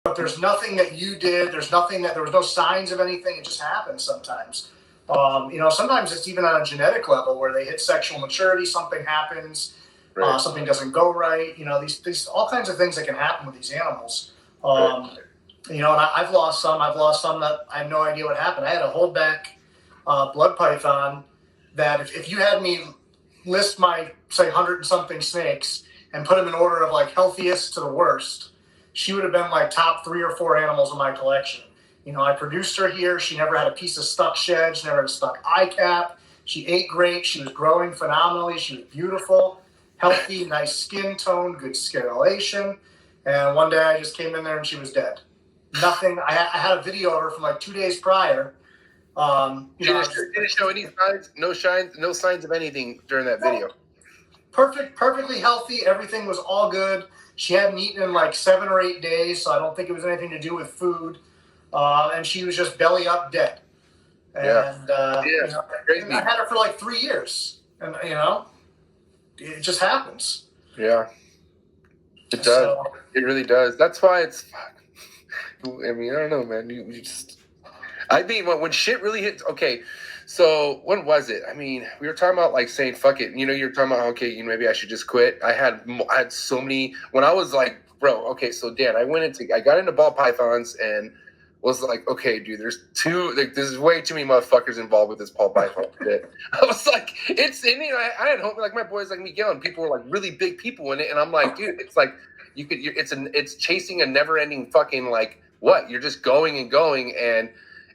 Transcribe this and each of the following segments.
but there's nothing that you did. There was no signs of anything. It just happens sometimes. Sometimes it's even on a genetic level where they hit sexual maturity, something happens, right. Something doesn't go right. These all kinds of things that can happen with these animals. Right. And I've lost some. I've lost some that I have no idea what happened. I had a holdback blood python that if you had me list my, say, 100 and something snakes and put them in order of like healthiest to the worst, she would have been like top 3 or 4 animals in my collection. I produced her here. She never had a piece of stuck shed. She never had a stuck eye cap. She ate great. She was growing phenomenally. She was beautiful, healthy, nice skin tone, good sclerulation. And one day I just came in there and she was dead. Nothing. I had a video of her from like 2 days prior. Did it show any signs? No signs of anything during that video. Perfectly healthy. Everything was all good. She hadn't eaten in like 7 or 8 days, so I don't think it was anything to do with food. And she was just belly up dead. And and I had her for like 3 years, and it just happens. Yeah, it does. It really does. That's why it's. I mean, I don't know, man. You just. I think when shit really hits. Okay, so when was it? I mean, we were talking about like saying fuck it. You're talking about okay, maybe I should just quit. I had so many when I was like, bro. Okay, so Dan, I got into ball pythons and was like, okay, dude, there's way too many motherfuckers involved with this ball python shit. I was like, I had hope like my boys like Miguel and people were like really big people in it, and I'm like, dude, it's like it's chasing a never ending fucking like what? You're just going and going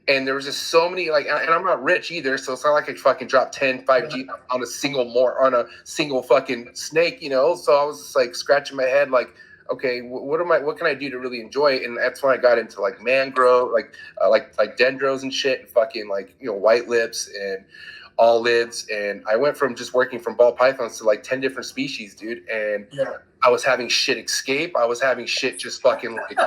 and there was just so many like, and I'm not rich either, so it's not like I fucking dropped 5G on a single fucking snake, So I was just like scratching my head, like, okay, what can I do to really enjoy it? And that's when I got into like mangrove, like dendros and shit, and fucking like white lips and olives, and I went from just working from ball pythons to like 10 different species, dude, and I was having shit escape. I was having shit just fucking like.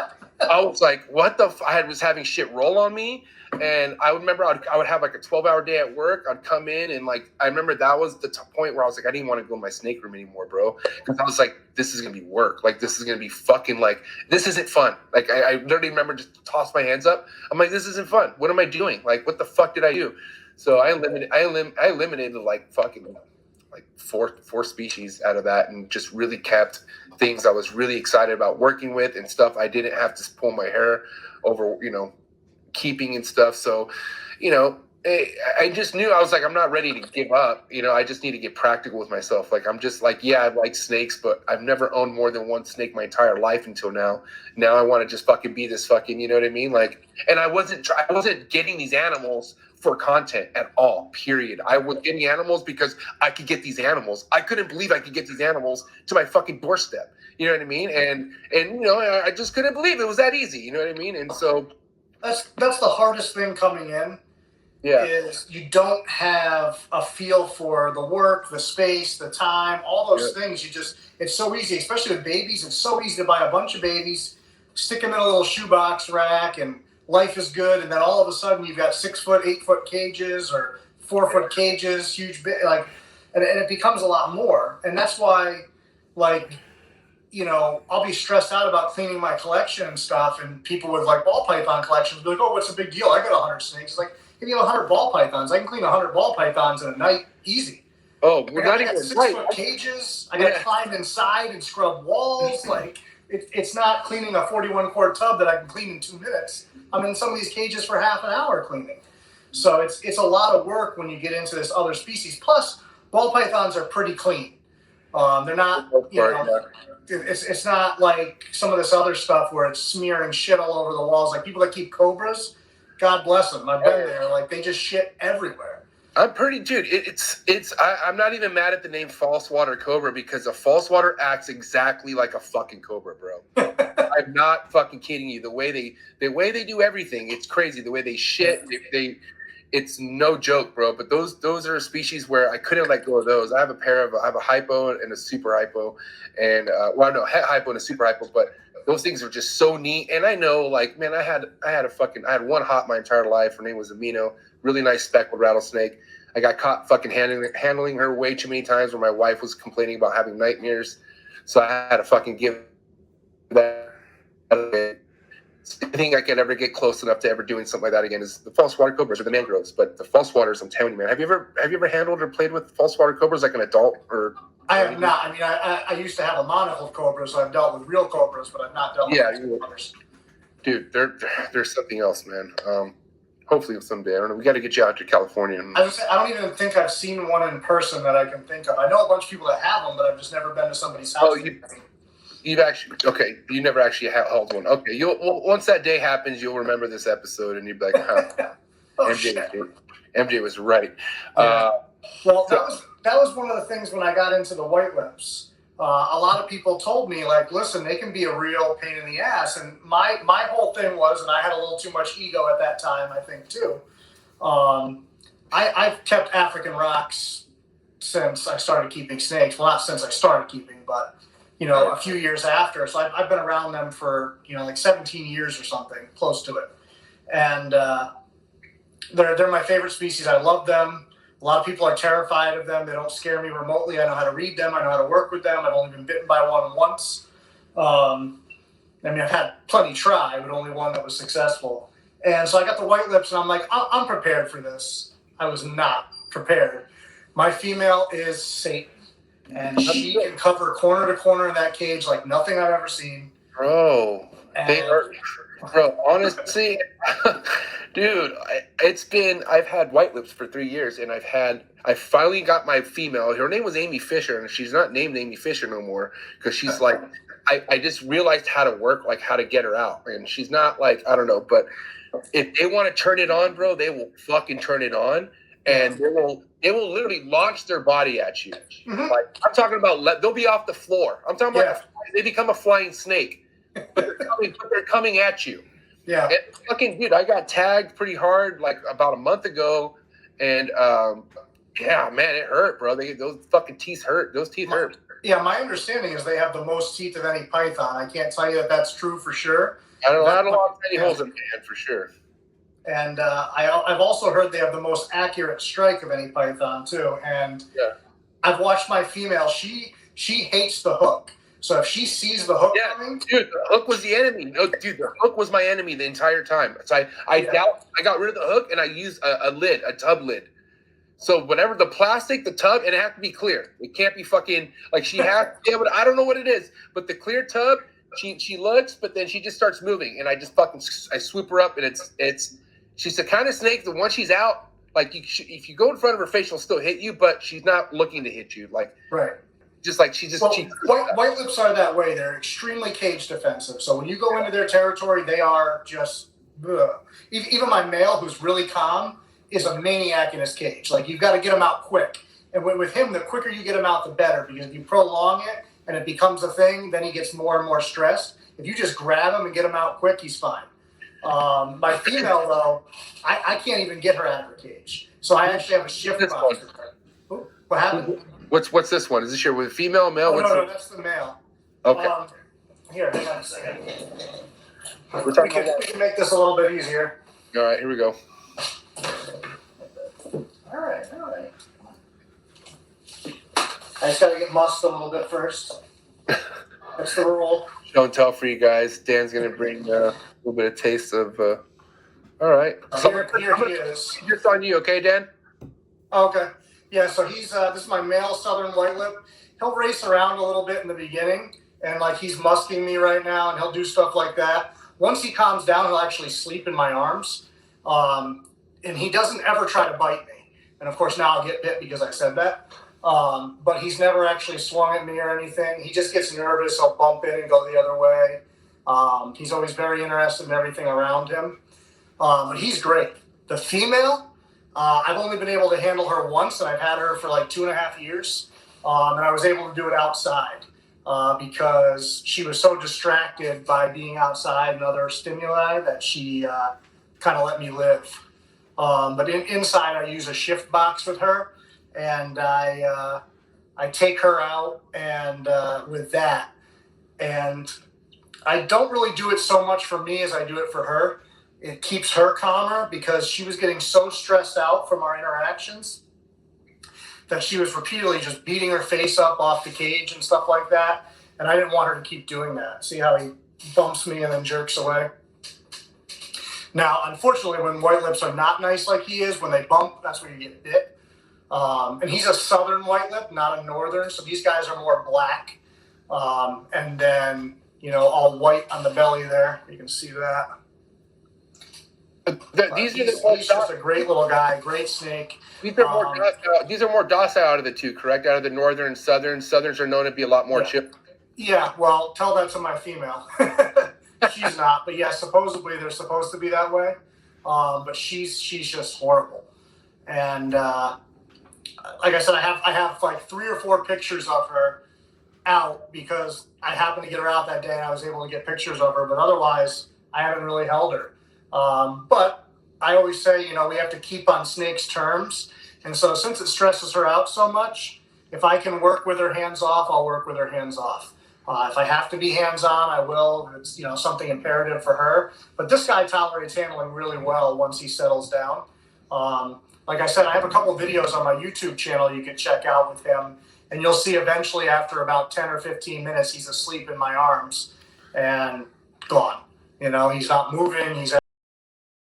I was like, what the? I was having shit roll on me. And I remember I would have like a 12-hour day at work. I'd come in and like, I remember that was the point where I was like, I didn't want to go in my snake room anymore, bro. Because I was like, this is going to be work. Like, this is going to be fucking like, this isn't fun. Like, I literally remember just toss my hands up. I'm like, this isn't fun. What am I doing? Like, what the fuck did I do? So I eliminated like fucking like four species out of that and just really kept things I was really excited about working with and stuff I didn't have to pull my hair over, keeping and stuff. So, I just knew I was like, I'm not ready to give up. I just need to get practical with myself. Like, I'm just like, yeah, I like snakes, but I've never owned more than one snake my entire life until now. Now I want to just fucking be this fucking, you know what I mean? Like, and I wasn't getting these animals for content at all, period. I was getting animals because I could get these animals. I couldn't believe I could get these animals to my fucking doorstep. You know what I mean? And I just couldn't believe it was that easy. You know what I mean? And so that's the hardest thing coming in. Yeah. Is you don't have a feel for the work, the space, the time, all those things. It's so easy, especially with babies. It's so easy to buy a bunch of babies, stick them in a little shoebox rack, and life is good. And then all of a sudden you've got 6 foot, 8 foot cages or 4 foot cages, huge, and it becomes a lot more. And that's why, like, I'll be stressed out about cleaning my collection and stuff. And people with like ball python collections be like, oh, what's the big deal? I got 100 snakes. It's like, if you have 100 ball pythons, I can clean 100 ball pythons in a night easy. Oh, we're not even 6 foot cages. I got to climb inside and scrub walls. Like, it's not cleaning a 41 quart tub that I can clean in 2 minutes. I'm in some of these cages for half an hour cleaning. So it's a lot of work when you get into this other species. Plus, ball pythons are pretty clean. They're not, it's not like some of this other stuff where it's smearing shit all over the walls. Like people that keep cobras, God bless them. I've been there. Like they just shit everywhere. I'm pretty, dude. I'm not even mad at the name false water cobra because a false water acts exactly like a fucking cobra, bro. I'm not fucking kidding you. The way they do everything, it's crazy. The way they shit, it's no joke, bro. But those are a species where I couldn't let go of those. I have a hypo and a super hypo, and hypo and a super hypo, but those things are just so neat. And I know, like, man, I had one hot my entire life. Her name was Amino, really nice speckled rattlesnake. I got caught fucking handling her way too many times where my wife was complaining about having nightmares. So I had to fucking give that away. think I could ever get close enough to ever doing something like that again is the false water cobras or the mangroves. But the false waters, I'm telling you, man, have you ever handled or played with false water cobras like an adult or? I have not. I mean, I used to have a monocle cobra, so I've dealt with real cobras, but I've not dealt with others. Dude, there's something else, man. Hopefully someday. I don't know. We got to get you out to California. I don't even think I've seen one in person that I can think of. I know a bunch of people that have them, but I've just never been to somebody's house. Oh, you've actually you never actually held one. Okay, once that day happens, you'll remember this episode, and you'll be like, huh, MJ was right. Yeah. Well, that was one of the things when I got into the white lips. A lot of people told me, like, listen, they can be a real pain in the ass. And my whole thing was, and I had a little too much ego at that time, I think, too. I've kept African rocks since I started keeping snakes. Well, not since I started keeping, but, a few years after. So I've been around them for, like 17 years or something, close to it. And they're my favorite species. I love them. A lot of people are terrified of them. They don't scare me remotely. I know how to read them. I know how to work with them. I've only been bitten by one once. I mean, I've had plenty try, but only one that was successful. And so I got the white lips, and I'm like, I'm prepared for this. I was not prepared. My female is Satan, and she can cover corner to corner in that cage like nothing I've ever seen. Bro, honestly, dude, I've had white lips for 3 years, and I finally got my female. Her name was Amy Fisher, and she's not named Amy Fisher no more because she's like, I just realized how to work, like how to get her out, and she's not like, I don't know, but if they want to turn it on, bro, they will fucking turn it on, and they will literally launch their body at you. Mm-hmm. Like I'm talking about, they'll be off the floor. I'm talking about they become a flying snake. But they're coming at you. Yeah. And fucking dude, I got tagged pretty hard like about a month ago, and yeah, man, it hurt, bro. Those fucking teeth hurt. Those teeth hurt. Yeah, my understanding is they have the most teeth of any python. I can't tell you that that's true for sure. I don't know a lot of tiny holes in the hand for sure. And I've also heard they have the most accurate strike of any python too. And I've watched my female. She hates the hook. So if she sees the hook coming, dude, the hook was the enemy. No, dude, the hook was my enemy the entire time. So I got rid of the hook and I used a tub lid. So whatever the plastic, the tub, and it has to be clear. It can't be fucking like she has to be able to, I don't know what it is, but the clear tub, she looks, but then she just starts moving, and I just I swoop her up, and she's the kind of snake that once she's out, like if you go in front of her face, she'll still hit you, but she's not looking to hit you, like right. Just like white lips are that way. They're extremely cage defensive. So when you go into their territory, they are just ugh. Even my male, who's really calm, is a maniac in his cage. Like you've got to get him out quick. And with him, the quicker you get him out, the better. Because if you prolong it and it becomes a thing, then he gets more and more stressed. If you just grab him and get him out quick, he's fine. My female, though, I can't even get her out of her cage. So I actually have a shift box with her. Ooh, what happened? What's this one? Is this your female, male? No, that's the male. Okay. Here, hang on a second. We can make this a little bit easier. All right, here we go. All right. I just got to get mussed a little bit first. That's the rule. Show and tell for you guys. Dan's going to bring a little bit of taste of... all right. So here he is. Just on you, okay, Dan? Okay. Yeah, so he's this is my male southern white lip. He'll race around a little bit in the beginning, and like he's musking me right now, and he'll do stuff like that. Once he calms down, he'll actually sleep in my arms, and he doesn't ever try to bite me. And of course, now I'll get bit because I said that. But he's never actually swung at me or anything. He just gets nervous. He'll bump in and go the other way. He's always very interested in everything around him. But he's great. The female. I've only been able to handle her once, and I've had her for like 2.5 years. And I was able to do it outside because she was so distracted by being outside and other stimuli that she kind of let me live. But inside, I use a shift box with her, and I take her out and with that. And I don't really do it so much for me as I do it for her. It keeps her calmer because she was getting so stressed out from our interactions that she was repeatedly just beating her face up off the cage and stuff like that. And I didn't want her to keep doing that. See how he bumps me and then jerks away? Now, unfortunately, when white lips are not nice like he is, when they bump, that's when you get bit. And he's a southern white lip, not a northern. So these guys are more black. And then, all white on the belly there. You can see that. He's just a great little guy, great snake. These are more docile out of the two, correct? Out of the northern and southern. Southerns are known to be a lot more chill. Yeah, well, tell that to my female. She's not, but yeah, supposedly they're supposed to be that way. But she's just horrible. And like I said, I have like 3 or 4 pictures of her out because I happened to get her out that day and I was able to get pictures of her. But otherwise, I haven't really held her. But I always say, we have to keep on snakes' terms. And so since it stresses her out so much, if I can work with her hands off, I'll work with her hands off. If I have to be hands-on, I will. It's something imperative for her. But this guy tolerates handling really well once he settles down. Like I said, I have a couple of videos on my YouTube channel you can check out with him. And you'll see eventually after about 10 or 15 minutes, he's asleep in my arms and gone. He's not moving. He's